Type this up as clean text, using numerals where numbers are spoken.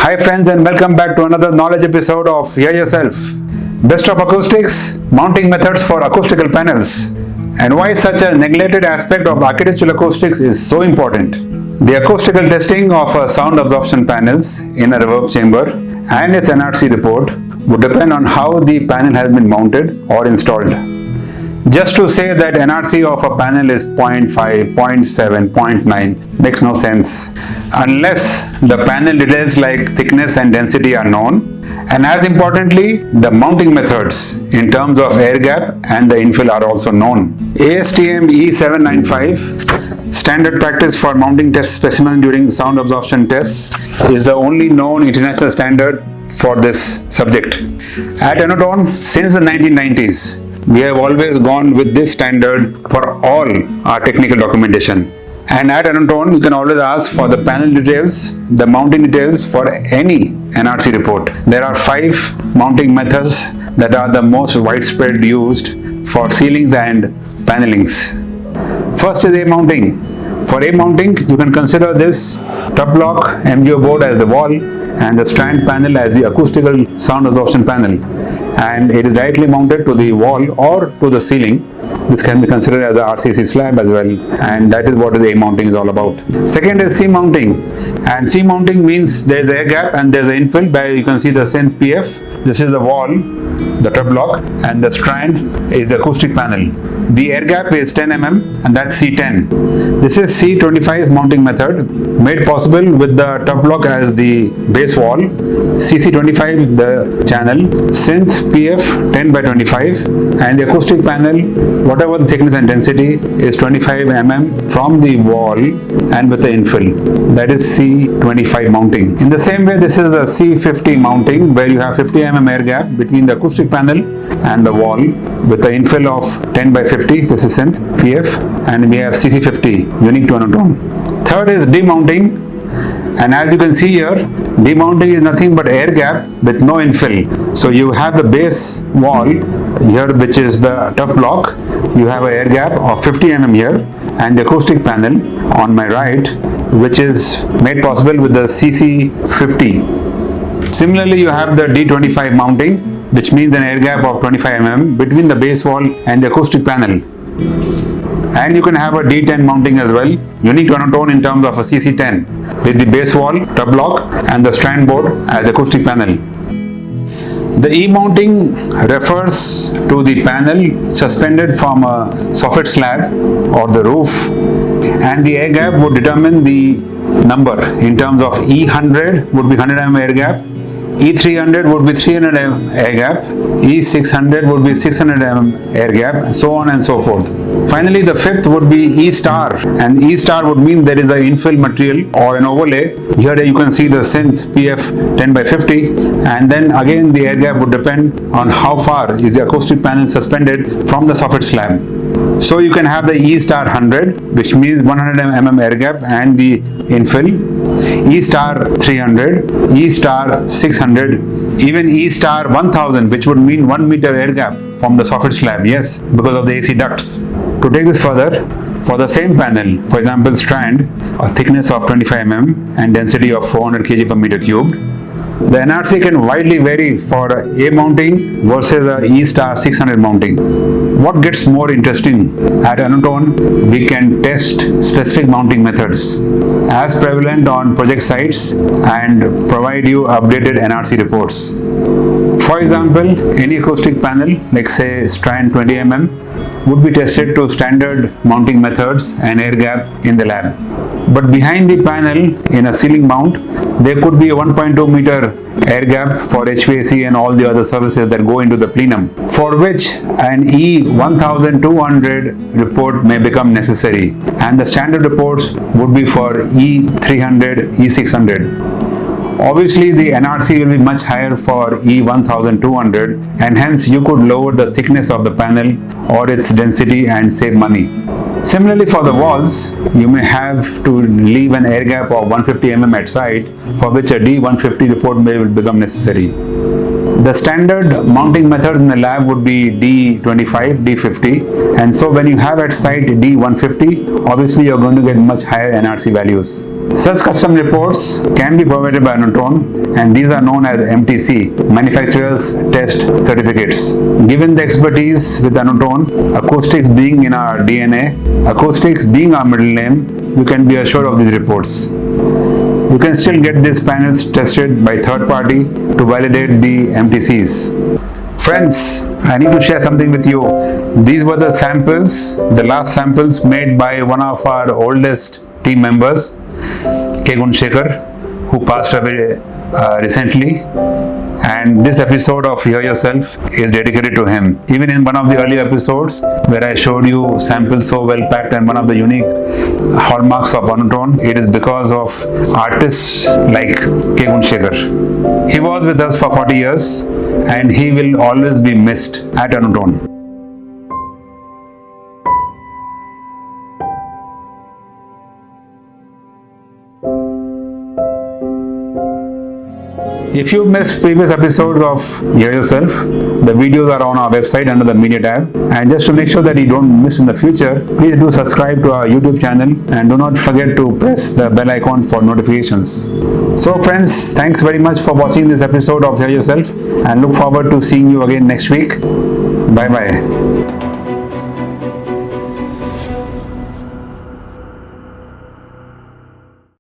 Hi friends, and welcome back to another knowledge episode of Hear Yourself. Best of acoustics, mounting methods for acoustical panels, and why such a neglected aspect of architectural acoustics is so important. The acoustical testing of sound absorption panels in a reverb chamber and its NRC report would depend on how the panel has been mounted or installed. Just to say that NRC of a panel is 0.5, 0.7, 0.9 makes no sense unless the panel details like thickness and density are known, and as importantly, the mounting methods in terms of air gap and the infill are also known. ASTM E795, standard practice for mounting test specimen during the sound absorption tests, is the only known international standard for this subject. At Enotone, since the 1990s, we have always gone with this standard for all our technical documentation. And at Enotone, you can always ask for the panel details, the mounting details for any NRC report. There are 5 mounting methods that are the most widespread used for ceilings and panelings. First is A-mounting. For A-mounting, you can consider this top block MGO board as the wall and the strand panel as the acoustical sound absorption panel, and it is directly mounted to the wall or to the ceiling. This can be considered as a RCC slab as well, and that is what the A-mounting is all about. Second is C-mounting, and C-mounting means there is air gap and there is an infill where you can see the synth PF. This is the wall, the top block, and the strand is the acoustic panel. The air gap is 10 mm and that's C10. This is C25 mounting method, made possible with the top block as the base wall, CC25 the channel, synth PF 10 by 25, and the acoustic panel, whatever the thickness and density, is 25 mm from the wall and with the infill. That is C25 mounting. In the same way, this is a C50 mounting where you have 50 mm air gap between the acoustic panel and the wall with the infill of 10 by 50. This is synth PF, and we have CC50 unique to Enotone. Third is demounting, and as you can see here, demounting is nothing but air gap with no infill. So you have the base wall here, which is the top block. You have an air gap of 50 mm here, and the acoustic panel on my right, which is made possible with the CC50. Similarly, you have the D25 mounting, which means an air gap of 25 mm between the base wall and the acoustic panel. And you can have a D10 mounting as well, unique to Enotone in terms of a CC10 with the base wall, top block, and the strand board as acoustic panel. The E-mounting refers to the panel suspended from a soffit slab or the roof, and the air gap would determine the number in terms of E100 would be 100 mm air gap, E300 would be 300 mm air gap, E600 would be 600 mm air gap, so on and so forth. Finally, the fifth would be E star, and E star would mean there is an infill material or an overlay. Here you can see the synth PF 10 by 50, and then again the air gap would depend on how far is the acoustic panel suspended from the soffit slab. So you can have the E star 100, which means 100 mm air gap and the infill, E star 300, E star 600, even E star 1000, which would mean 1 meter air gap from the soffit slab, yes, because of the AC ducts. To take this further, for the same panel, for example strand, a thickness of 25 mm and density of 400 kg per meter cubed, the NRC can widely vary for A mounting versus a E star 600 mounting. What gets more interesting, at Enotone, we can test specific mounting methods as prevalent on project sites and provide you updated NRC reports. For example, any acoustic panel, like say strand 20 mm, would be tested to standard mounting methods and air gap in the lab. But behind the panel in a ceiling mount, there could be a 1.2 meter air gap for HVAC and all the other services that go into the plenum, for which an E1200 report may become necessary, and the standard reports would be for E300, E600. Obviously, the NRC will be much higher for E1200, and hence you could lower the thickness of the panel or its density and save money. Similarly, for the walls, you may have to leave an air gap of 150 mm at site, for which a D150 report may become necessary. The standard mounting method in the lab would be D25, D50, and so when you have at site D150, obviously you're going to get much higher NRC values. Such custom reports can be provided by Anotone, and these are known as MTC, Manufacturer's Test Certificates. Given the expertise with Anotone, acoustics being in our DNA, acoustics being our middle name, you can be assured of these reports. You can still get these panels tested by third party to validate the MTCs. Friends, I need to share something with you. These were the samples, the last samples made by one of our oldest team members, K. Gunshekar, who passed away recently. And this episode of Hear Yourself is dedicated to him. Even in one of the earlier episodes where I showed you samples so well packed and one of the unique hallmarks of Anotone, it is because of artists like K. Gunshekar. He was with us for 40 years and he will always be missed at Anotone. If you missed previous episodes of Hear Yourself, the videos are on our website under the media tab. And just to make sure that you don't miss in the future, please do subscribe to our YouTube channel and do not forget to press the bell icon for notifications. So friends, thanks very much for watching this episode of Hear Yourself and look forward to seeing you again next week. Bye bye.